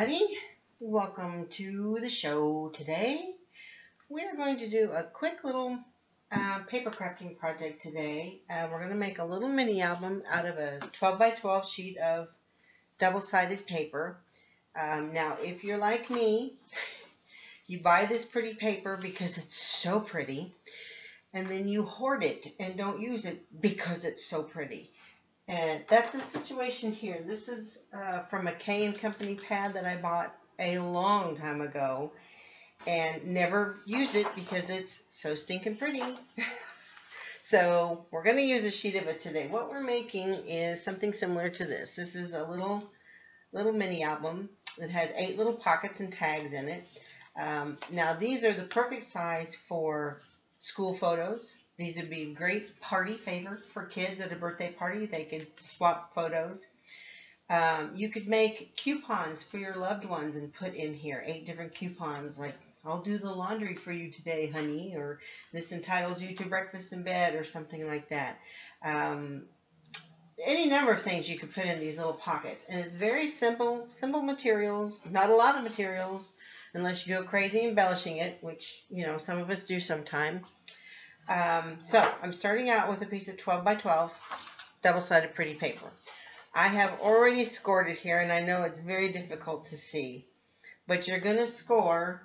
everybody. Welcome to the show today. We're going to do a quick little paper crafting project today. We're going to make a little mini album out of a 12 by 12 sheet of double-sided paper. Now, if you're like me, you buy this pretty paper because it's so pretty, and then you hoard it and don't use it because it's so pretty. And that's the situation here. This is from a K & Company pad that I bought a long time ago and never used it because it's so stinking pretty. So we're going to use a sheet of it today. What we're making is something similar to this. This is a little mini album that has 8 little pockets and tags in it. Now these are the perfect size for school photos. These would be a great party favor for kids at a birthday party. They could swap photos. You could make coupons for your loved ones and put in here 8 different coupons, like, I'll do the laundry for you today, honey, or this entitles you to breakfast in bed, or something like that. Any number of things you could put in these little pockets. And it's very simple materials, not a lot of materials, unless you go crazy embellishing it, which, you know, some of us do sometime. So I'm starting out with a piece of 12 by 12 double-sided pretty paper. I have already scored it here, and I know it's very difficult to see, but you're going to score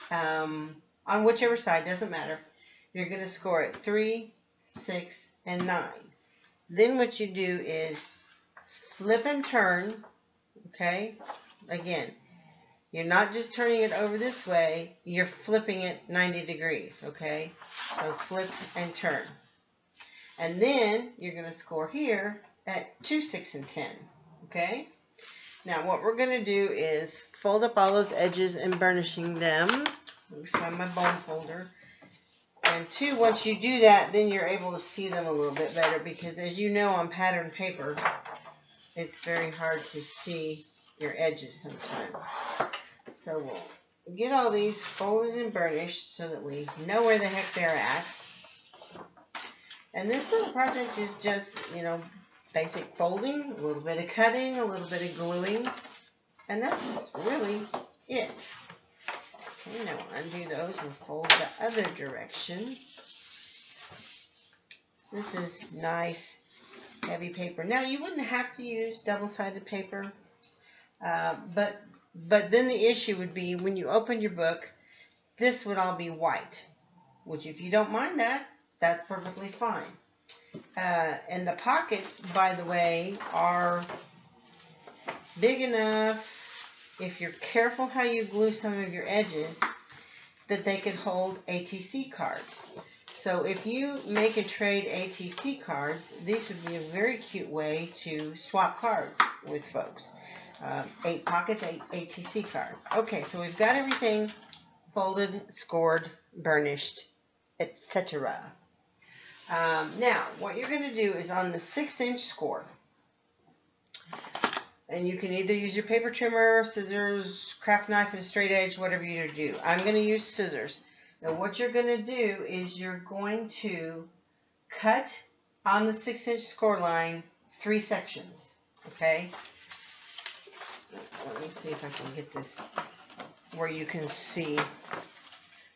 on whichever side, doesn't matter. You're going to score it 3, 6, and 9. Then what you do is flip and turn, okay? Again, you're not just turning it over this way, you're flipping it 90 degrees, okay? So flip and turn. And then you're going to score here at 2, 6, and 10, okay? Now what we're going to do is fold up all those edges and burnishing them. Let me find my bone folder. And 2, once you do that, then you're able to see them a little bit better, because as you know, on pattern paper, it's very hard to see your edges sometimes. So we'll get all these folded and burnished so that we know where the heck they're at. And this little project is just, you know, basic folding, a little bit of cutting, a little bit of gluing, and that's really it. Okay, now we'll undo those and fold the other direction. This is nice, heavy paper. Now, you wouldn't have to use double-sided paper, but then the issue would be when you open your book, this would all be white, which if you don't mind that, that's perfectly fine. And the pockets, by the way, are big enough, if you're careful how you glue some of your edges, that they could hold ATC cards. So if you make and trade ATC cards, these would be a very cute way to swap cards with folks. 8 pockets, 8 ATC cards. Okay, so we've got everything folded, scored, burnished, etc. Now, what you're going to do is on the 6-inch score, and you can either use your paper trimmer, scissors, craft knife, and a straight edge, whatever you do. I'm going to use scissors. Now, what you're going to do is you're going to cut on the 6-inch score line 3 sections, okay? Let me see if I can get this where you can see.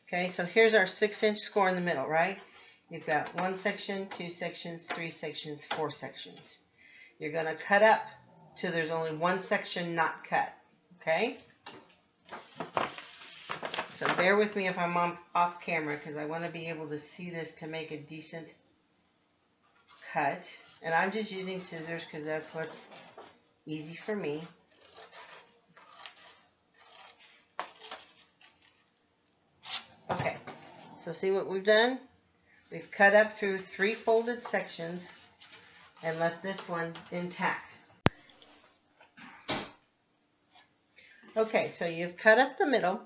Okay, so here's our 6-inch score in the middle, right? You've got 1 section, 2 sections, 3 sections, 4 sections. You're going to cut up till there's only 1 section not cut, okay? So bear with me if I'm off camera, because I want to be able to see this to make a decent cut. And I'm just using scissors because that's what's easy for me. Okay, so see what we've done? We've cut up through 3 folded sections and left this one intact. Okay, so you've cut up the middle,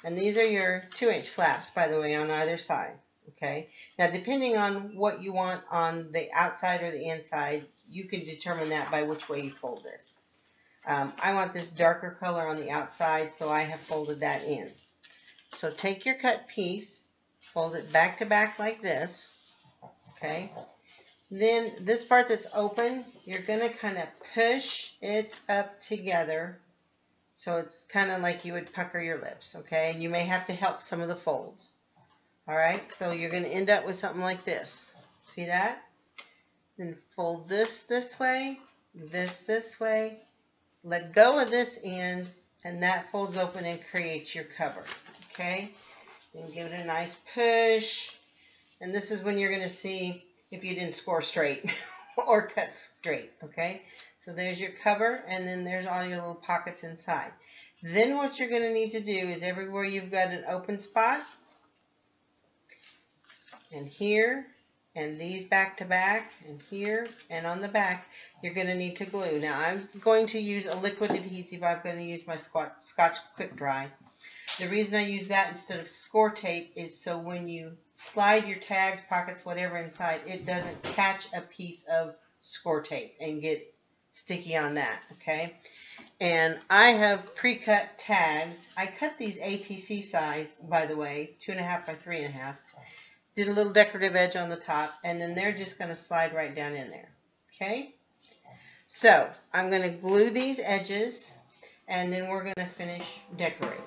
and these are your 2-inch flaps, by the way, on either side. Okay, now depending on what you want on the outside or the inside, you can determine that by which way you fold this. I want this darker color on the outside, so I have folded that in. So take your cut piece, fold it back to back like this, okay? Then this part that's open, you're going to kind of push it up together So it's kind of like you would pucker your lips, okay? And you may have to help some of the folds. All right, so you're going to end up with something like this. See that? Then fold this way, this way. Let go of this end, and that folds open and creates your cover, okay? Then give it a nice push. And this is when you're going to see if you didn't score straight or cut straight, okay? So there's your cover, and then there's all your little pockets inside. Then what you're going to need to do is everywhere you've got an open spot, and here, and these back to back, and here, and on the back, you're going to need to glue. Now I'm going to use a liquid adhesive. I'm going to use my Scotch Quick Dry. The reason I use that instead of score tape is so when you slide your tags, pockets, whatever inside, it doesn't catch a piece of score tape and get sticky on that, okay? And I have pre-cut tags. I cut these ATC size, by the way, 2.5 by 3.5. Did a little decorative edge on the top, and then they're just going to slide right down in there, okay? So I'm going to glue these edges, and then we're going to finish decorating.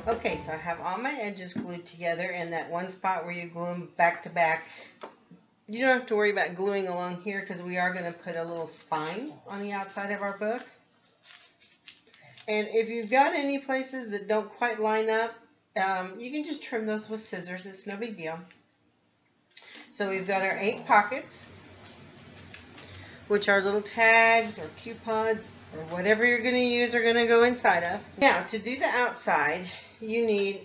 Okay, so I have all my edges glued together, and that one spot where you glue them back to back, you don't have to worry about gluing along here because we are going to put a little spine on the outside of our book. And if you've got any places that don't quite line up, you can just trim those with scissors. It's no big deal. So we've got our 8 pockets, which are little tags or coupons or whatever you're going to use are going to go inside of. Now, to do the outside, you need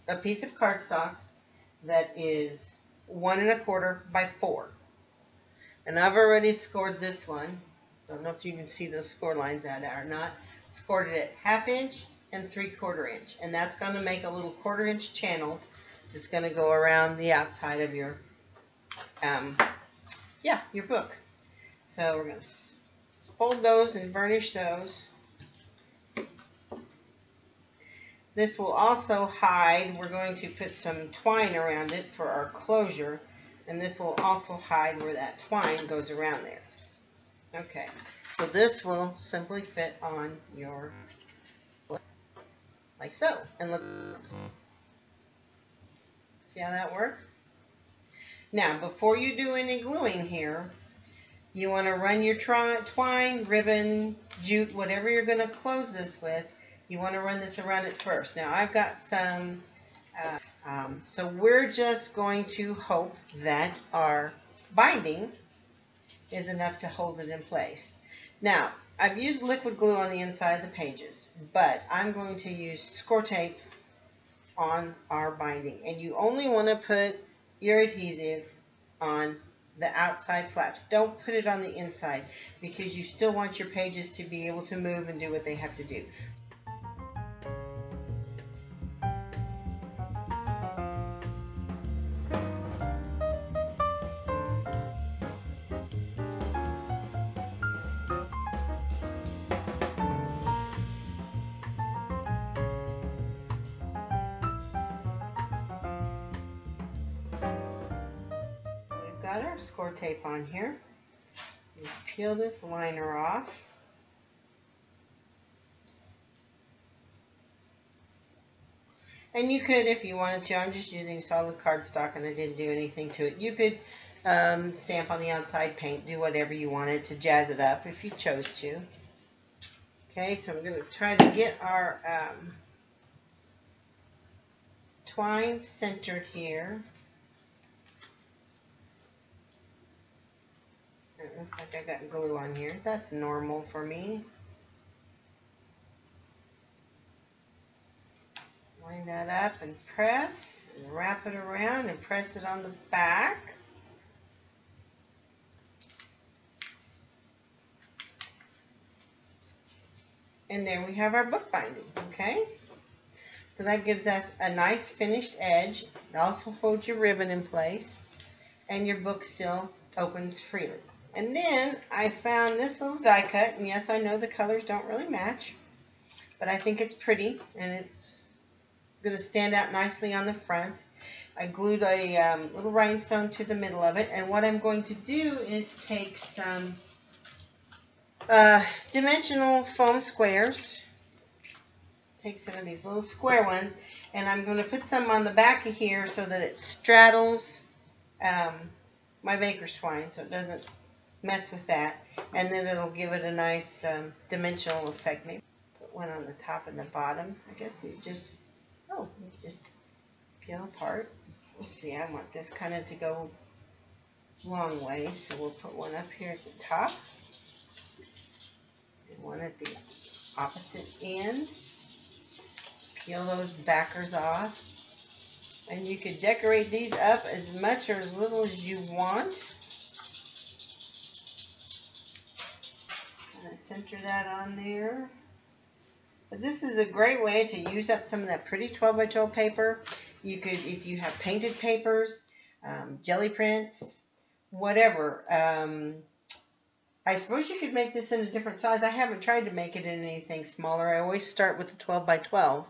a piece of cardstock that is 1 1/4 by 4. And I've already scored this one. Don't know if you can see those score lines out there or not. Scored it at 1/2 inch and 3/4 inch. And that's going to make a little 1/4 inch channel that's going to go around the outside of your, your book. So we're going to fold those and burnish those. This will also hide, we're going to put some twine around it for our closure, and this will also hide where that twine goes around there. Okay, so this will simply fit on your book like so. And look, see how that works? Now, before you do any gluing here, you want to run your twine, ribbon, jute, whatever you're going to close this with. You want to run this around it first. Now I've got some, so we're just going to hope that our binding is enough to hold it in place. Now I've used liquid glue on the inside of the pages, but I'm going to use score tape on our binding. And you only want to put your adhesive on the outside flaps. Don't put it on the inside because you still want your pages to be able to move and do what they have to do. Got our score tape on here. Just peel this liner off. And you could, if you wanted to, I'm just using solid cardstock and I didn't do anything to it. You could stamp on the outside, paint, do whatever you wanted to jazz it up if you chose to. Okay, so I'm going to try to get our twine centered here. It looks like I got glue on here. That's normal for me. Line that up and press, and wrap it around and press it on the back. And there we have our book binding, okay? So that gives us a nice finished edge. It also holds your ribbon in place, and your book still opens freely. And then I found this little die cut, and yes, I know the colors don't really match, but I think it's pretty, and it's going to stand out nicely on the front. I glued a little rhinestone to the middle of it, and what I'm going to do is take some dimensional foam squares. Take some of these little square ones, and I'm going to put some on the back of here so that it straddles my baker's twine, so it doesn't mess with that, and then it'll give it a nice dimensional effect. Maybe put one on the top and the bottom. I guess these just peel apart. Let's see, I want this kind of to go long ways, so we'll put one up here at the top and one at the opposite end. Peel those backers off, and you could decorate these up as much or as little as you want. And center that on there. But this is a great way to use up some of that pretty 12 by 12 paper. You could, if you have painted papers, jelly prints, whatever. I suppose you could make this in a different size. I haven't tried to make it in anything smaller. I always start with the 12 by 12.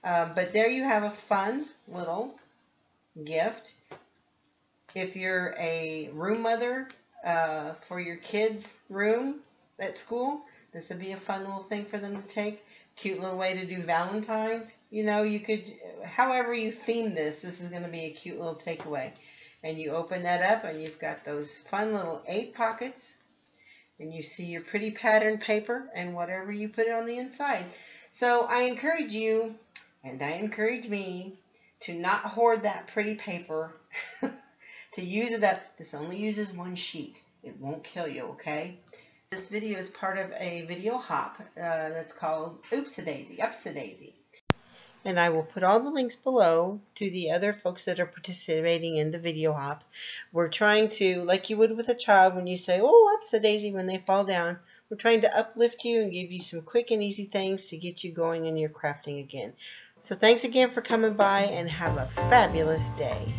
But there you have a fun little gift. If you're a room mother for your kids' room at school, this would be a fun little thing for them to take. Cute little way to do Valentine's. You know, you could, however you theme this is going to be a cute little takeaway. And you open that up and you've got those fun little 8 pockets. And you see your pretty patterned paper and whatever you put it on the inside. So I encourage you, and I encourage me, to not hoard that pretty paper, to use it up. This only uses 1 sheet. It won't kill you, okay? This video is part of a video hop that's called Upsa daesy. And I will put all the links below to the other folks that are participating in the video hop. We're trying to, like you would with a child when you say, oh, Upsa daisy, when they fall down. We're trying to uplift you and give you some quick and easy things to get you going in your crafting again. So thanks again for coming by, and have a fabulous day.